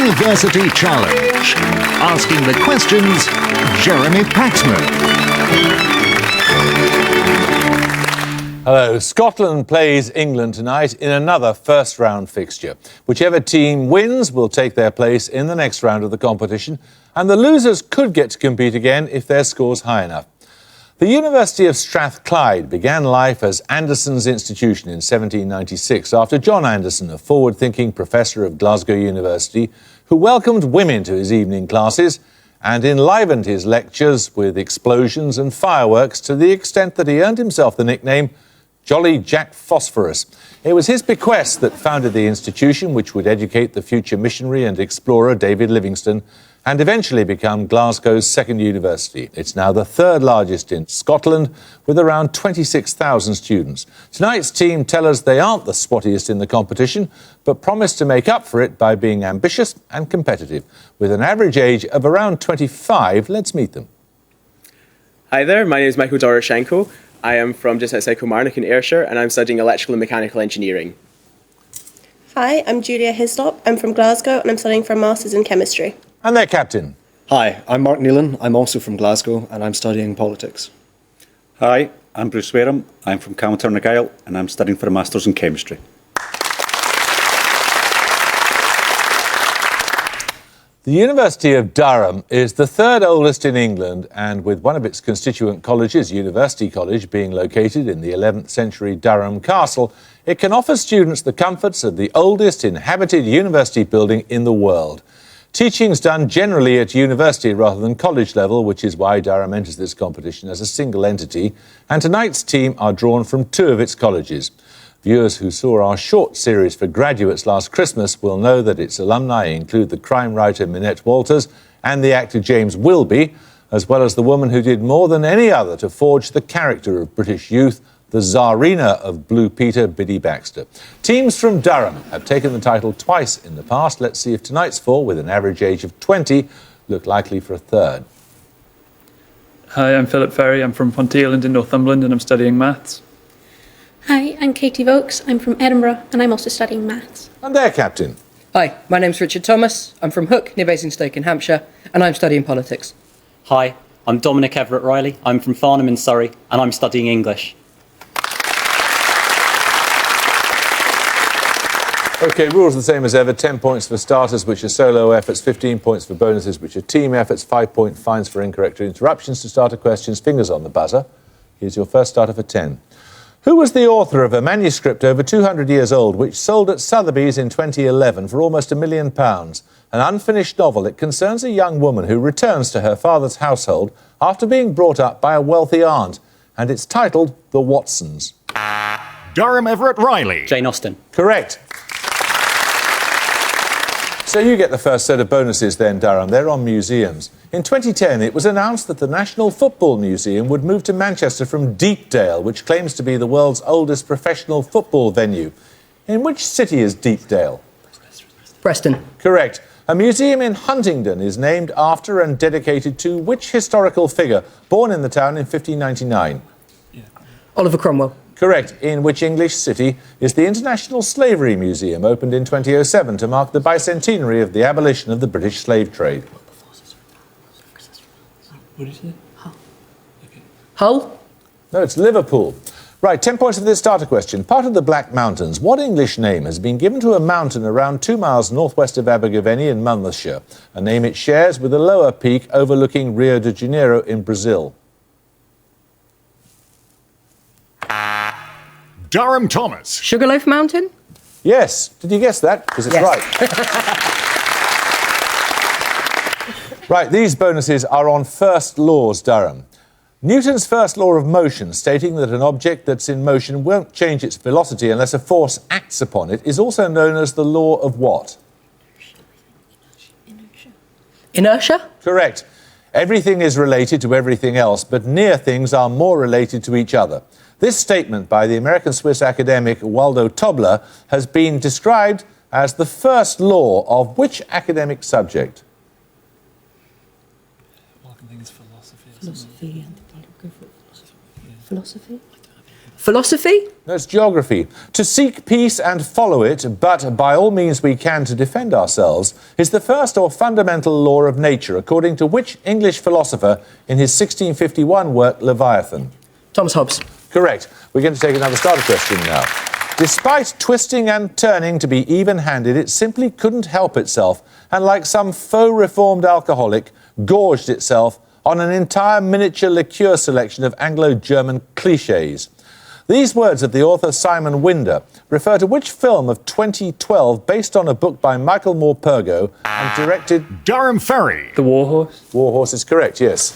University Challenge. Asking the questions, Jeremy Paxman. Hello. Scotland plays England tonight in another first-round fixture. Whichever team wins will take their place in the next round of the competition, and the losers could get to compete again if their score's high enough. The University of Strathclyde began life as Anderson's Institution in 1796 after John Anderson, a forward-thinking professor of Glasgow University, who welcomed women to his evening classes and enlivened his lectures with explosions and fireworks to the extent that he earned himself the nickname Jolly Jack Phosphorus. It was his bequest that founded the institution, which would educate the future missionary and explorer David Livingstone and eventually become Glasgow's second university. It's now the third largest in Scotland, with around 26,000 students. Tonight's team tell us they aren't the swottiest in the competition, but promise to make up for it by being ambitious and competitive. With an average age of around 25, let's meet them. Hi there, my name is Michael Doroshenko. I am from just outside Kilmarnock in Ayrshire, and I'm studying electrical and mechanical engineering. Hi, I'm Julia Hislop. I'm from Glasgow and I'm studying for a Masters in Chemistry. And their captain. Hi, I'm Mark Nealon. I'm also from Glasgow and I'm studying politics. Hi, I'm Bruce Wareham. I'm from Carmarthen and I'm studying for a Masters in Chemistry. The University of Durham is the third oldest in England, and with one of its constituent colleges, University College, being located in the 11th century Durham Castle, it can offer students the comforts of the oldest inhabited university building in the world. Teaching's done generally at university rather than college level, which is why Durham enters this competition as a single entity, and tonight's team are drawn from two of its colleges. Viewers who saw our short series for graduates last Christmas will know that its alumni include the crime writer Minette Walters and the actor James Wilby, as well as the woman who did more than any other to forge the character of British youth, the Tsarina of Blue Peter, Biddy Baxter. Teams from Durham have taken the title twice in the past. Let's see if tonight's four, with an average age of 20, look likely for a third. Hi, I'm Philip Ferry. I'm from Ponteland in Northumberland and I'm studying maths. Hi, I'm Katie Vokes. I'm from Edinburgh and I'm also studying maths. And their captain. Hi, my name's Richard Thomas. I'm from Hook, near Basingstoke in Hampshire, and I'm studying politics. Hi, I'm Dominic Everett Riley. I'm from Farnham in Surrey and I'm studying English. OK, rules are the same as ever. 10 points for starters, which are solo efforts, 15 points for bonuses, which are team efforts, 5-point fines for incorrect interruptions to starter questions, fingers on the buzzer. Here's your first starter for 10. Who was the author of a manuscript over 200 years old which sold at Sotheby's in 2011 for almost £1 million? An unfinished novel. It concerns a young woman who returns to her father's household after being brought up by a wealthy aunt, and it's titled The Watsons. Durham Everett Riley. Jane Austen. Correct. So you get the first set of bonuses then, Durham. They're on museums. In 2010, it was announced that the National Football Museum would move to Manchester from Deepdale, which claims to be the world's oldest professional football venue. In which city is Deepdale? Preston. Correct. A museum in Huntingdon is named after and dedicated to which historical figure, born in the town in 1599? Oliver Cromwell. Correct. In which English city is the International Slavery Museum, opened in 2007 to mark the bicentenary of the abolition of the British slave trade? What did you say? Hull? No, it's Liverpool. Right, 10 points for this starter question. Part of the Black Mountains, what English name has been given to a mountain around 2 miles northwest of Abergavenny in Monmouthshire, a name it shares with a lower peak overlooking Rio de Janeiro in Brazil? Durham Thomas. Sugarloaf Mountain? Yes. Did you guess that? Because it's Yes. right. Right, these bonuses are on first laws, Durham. Newton's first law of motion, stating that an object that's in motion won't change its velocity unless a force acts upon it, is also known as the law of what? Inertia? Correct. Everything is related to everything else, but near things are more related to each other. This statement by the American-Swiss academic Waldo Tobler has been described as the first law of which academic subject? All I can think is philosophy. Philosophy. Philosophy? No, it's geography. To seek peace and follow it, but by all means we can to defend ourselves, is the first or fundamental law of nature, according to which English philosopher in his 1651 work Leviathan? Thomas Hobbes. Correct. We're going to take another starter question now. Despite twisting and turning to be even-handed, it simply couldn't help itself, and like some faux reformed alcoholic, gorged itself on an entire miniature liqueur selection of Anglo-German clichés. These words of the author Simon Winder refer to which film of 2012 based on a book by Michael Morpurgo and directed... Durham Ferry. The War Horse. War Horse is correct, yes.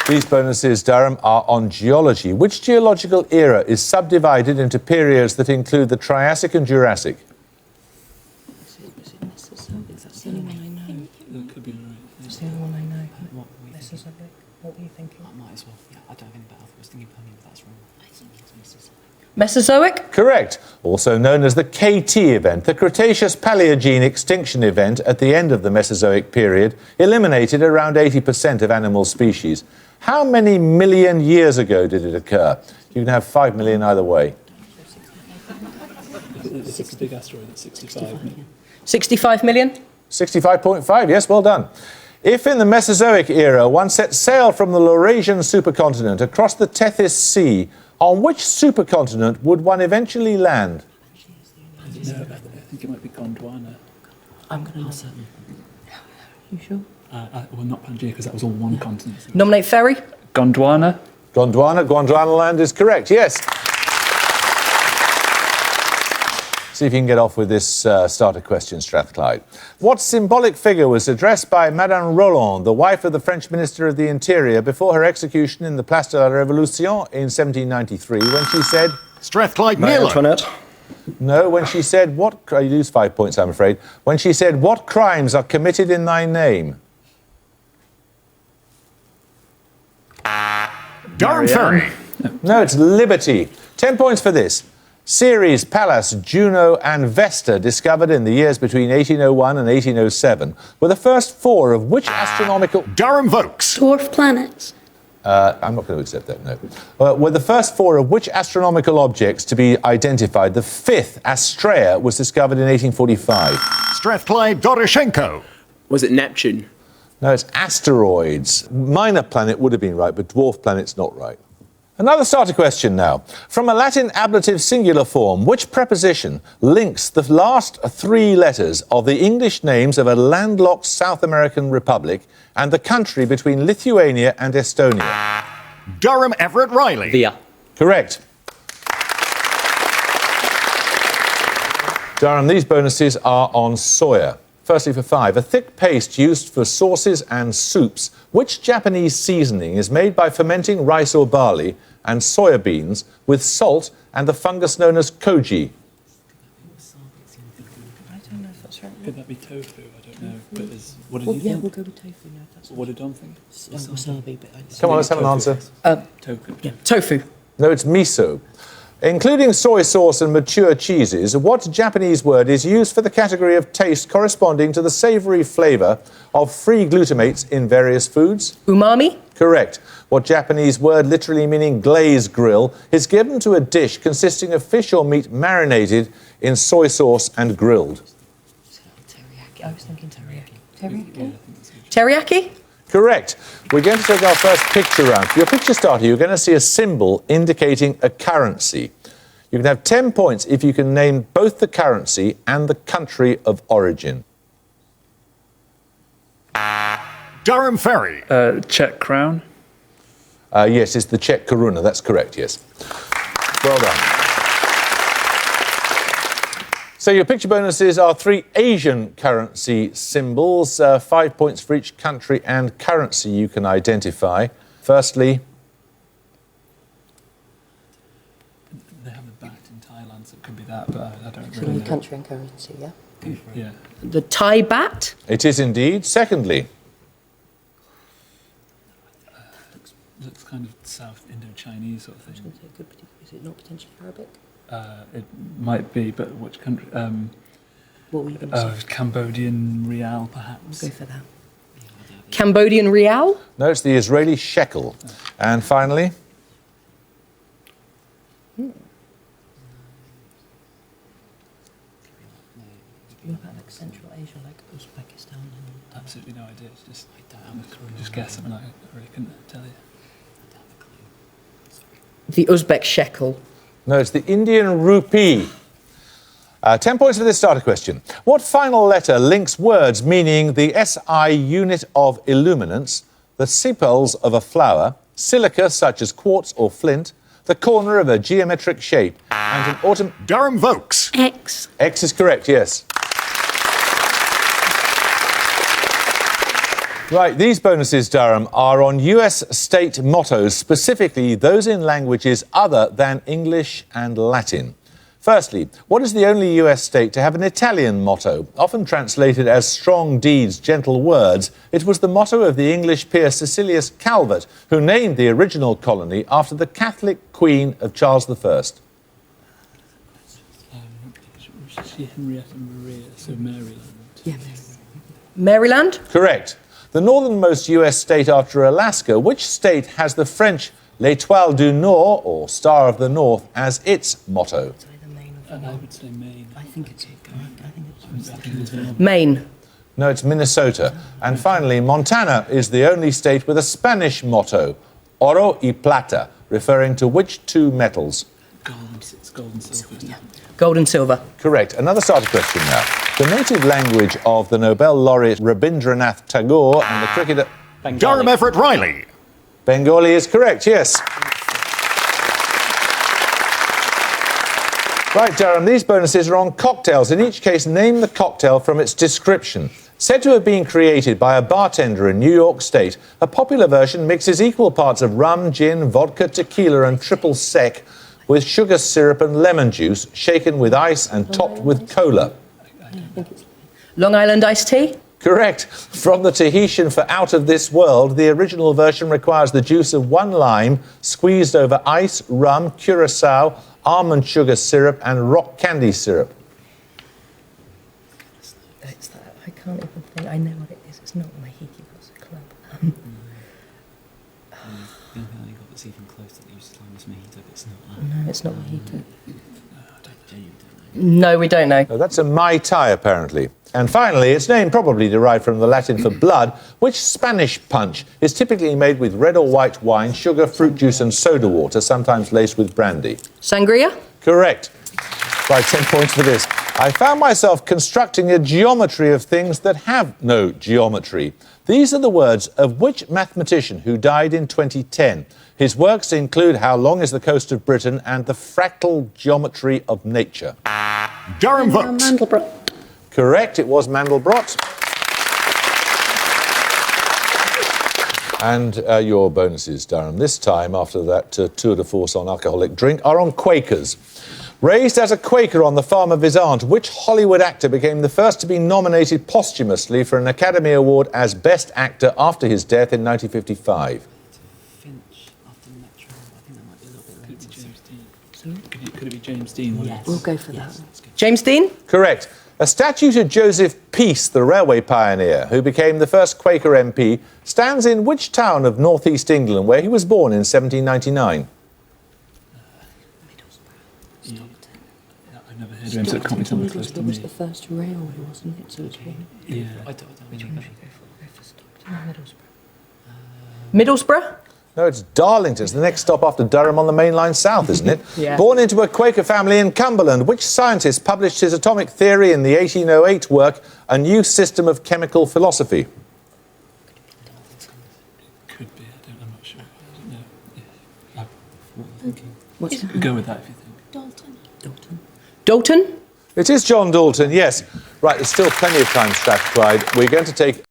These bonuses, Durham, are on geology. Which geological era is subdivided into periods that include the Triassic and Jurassic? That's the only one I know. That could be right. That's the only one I know. What were you thinking? I might as well. Yeah, I don't think about it. I was thinking Permian, but that's wrong. I think it's Mesozoic? Correct. Also known as the KT event, the Cretaceous-Paleogene extinction event at the end of the Mesozoic period eliminated around 80% of animal species. How many million years ago did it occur? You can have 5 million either way. It's a big asteroid, it's 65 million. 65 million? 65.5, yes, well done. If in the Mesozoic era one set sail from the Laurasian supercontinent across the Tethys Sea, on which supercontinent would one eventually land? No, I think it might be Gondwana. I'm going to answer. You sure? Well, not Pangaea, because that was all one continent. Nominate ferry? Gondwana. Gondwana land is correct, yes. See if you can get off with this starter question, Strathclyde. What symbolic figure was addressed by Madame Roland, the wife of the French Minister of the Interior, before her execution in the Place de la Révolution in 1793, when she said... Strathclyde Marie Nealon. Antoinette. No, when she said what... You lose 5 points, I'm afraid. When she said, what crimes are committed in thy name? Durham Ferry. No, it's Liberty. 10 points for this. Ceres, Pallas, Juno and Vesta, discovered in the years between 1801 and 1807, were the first four of which astronomical... Durham Vokes. Dwarf planets. I'm not going to accept that, no. Were the first four of which astronomical objects to be identified? The fifth, Astrea, was discovered in 1845. Strathclyde Doroshenko. Was it Neptune? No, it's asteroids. Minor planet would have been right, but dwarf planet's not right. Another starter question now. From a Latin ablative singular form, which preposition links the last three letters of the English names of a landlocked South American republic and the country between Lithuania and Estonia? Durham Everett Riley. Via. Correct. Durham, these bonuses are on soya. Firstly, for 5, a thick paste used for sauces and soups. Which Japanese seasoning is made by fermenting rice or barley and soya beans with salt and the fungus known as koji? I don't know if that's right. Could that be tofu? I don't know. But what did you think? We'll go with tofu now. That's What did Dom think? wasabi, but Come on, let's have an answer. Tofu. yeah, tofu. No, it's miso. Including soy sauce and mature cheeses, what Japanese word is used for the category of taste corresponding to the savoury flavour of free glutamates in various foods? Umami? Correct. What Japanese word, literally meaning glaze grill, is given to a dish consisting of fish or meat marinated in soy sauce and grilled? Teriyaki. I was thinking teriyaki. Teriyaki? Correct. We're going to take our first picture round. For your picture starter, you're going to see a symbol indicating a currency. You can have 10 points if you can name both the currency and the country of origin. Durham Ferry. Czech crown. Yes, it's the Czech koruna. That's correct, yes. Well done. So your picture bonuses are 3 Asian currency symbols, 5 points for each country and currency you can identify. Firstly... They have a bat in Thailand, so it could be that, but I don't really know. Country and currency, yeah? Yeah. The Thai baht? It is indeed. Secondly... Looks kind of South Indo-Chinese sort of thing. Is it not potentially Arabic? It might be, but which country? What were you going to say? Cambodian rial, perhaps. Go for that. Cambodian rial? No, it's the Israeli shekel. And finally... What about like Central Asia, like Uzbekistan? Absolutely no idea. It's just, just guess. I mean, I really couldn't tell you. The Uzbek shekel. No, it's the Indian rupee. 10 points for this starter question. What final letter links words meaning the SI unit of illuminance, the sepals of a flower, silica such as quartz or flint, the corner of a geometric shape, and an autumn... Durham Vokes. X. X is correct, yes. Right, these bonuses, Durham, are on US state mottos, specifically those in languages other than English and Latin. Firstly, what is the only US state to have an Italian motto? Often translated as strong deeds, gentle words, it was the motto of the English peer Cecilius Calvert, who named the original colony after the Catholic Queen of Charles I. Henrietta Maria, so Maryland. Yeah, Maryland? Correct. The northernmost US state after Alaska, which state has the French L'Étoile du Nord, or Star of the North, as its motto? I would say Maine. I think it's Maine. No, it's Minnesota. And finally, Montana is the only state with a Spanish motto, Oro y Plata, referring to which two metals? It's gold and silver. Isn't it? Gold and silver. Correct. Another starter question now. The native language of the Nobel laureate Rabindranath Tagore and the cricketer... Bengali. Durham Everett Riley. Bengali is correct, yes. Right, Durham, these bonuses are on cocktails. In each case, name the cocktail from its description. Said to have been created by a bartender in New York State, a popular version mixes equal parts of rum, gin, vodka, tequila and triple sec with sugar syrup and lemon juice, shaken with ice and topped with cola. Long Island iced tea? Correct. From the Tahitian for out of this world, the original version requires the juice of one lime squeezed over ice, rum, curacao, almond sugar syrup and rock candy syrup. It's that, I can't even think. I know what it is. It's not Mahiki, that's a club. The only thing I got that's even close to the use of time is mojito, but it's not that. No, it's not Mahito. Genuinely don't know. No, we don't know. No, that's a Mai Tai, apparently. And finally, its name probably derived from the Latin for blood, which Spanish punch is typically made with red or white wine, sugar, fruit juice and soda water, sometimes laced with brandy. Sangria? Correct. Right, 10 points for this. I found myself constructing a geometry of things that have no geometry. These are the words of which mathematician who died in 2010? His works include How Long is the Coast of Britain and The Fractal Geometry of Nature. Durham Vokes. Mandelbrot. Correct, it was Mandelbrot. And your bonuses, Durham, this time, after that tour de force on alcoholic drink, are on Quakers. Raised as a Quaker on the farm of his aunt, which Hollywood actor became the first to be nominated posthumously for an Academy Award as Best Actor after his death in 1955? Finch after Metro. I think that might be a little bit later. James Dean. Could it be James Dean? Yes. We'll go for that. That's good. James Dean? Correct. A statue to Joseph Peace, the railway pioneer, who became the first Quaker MP, stands in which town of northeast England where he was born in 1799? I've never heard of him, so it can't be somewhere close to It was me. the first railway, wasn't it? So it's Yeah. I don't know. Middlesbrough? No, it's Darlington. It's the next stop after Durham on the main line south, isn't it? Yeah. Born into a Quaker family in Cumberland, which scientist published his atomic theory in the 1808 work, A New System of Chemical Philosophy? Could be. I'm not sure. I don't know. What's Go with that if you think. Dalton. Dalton? It is John Dalton, yes. Right, there's still plenty of time, Strathclyde. We're going to take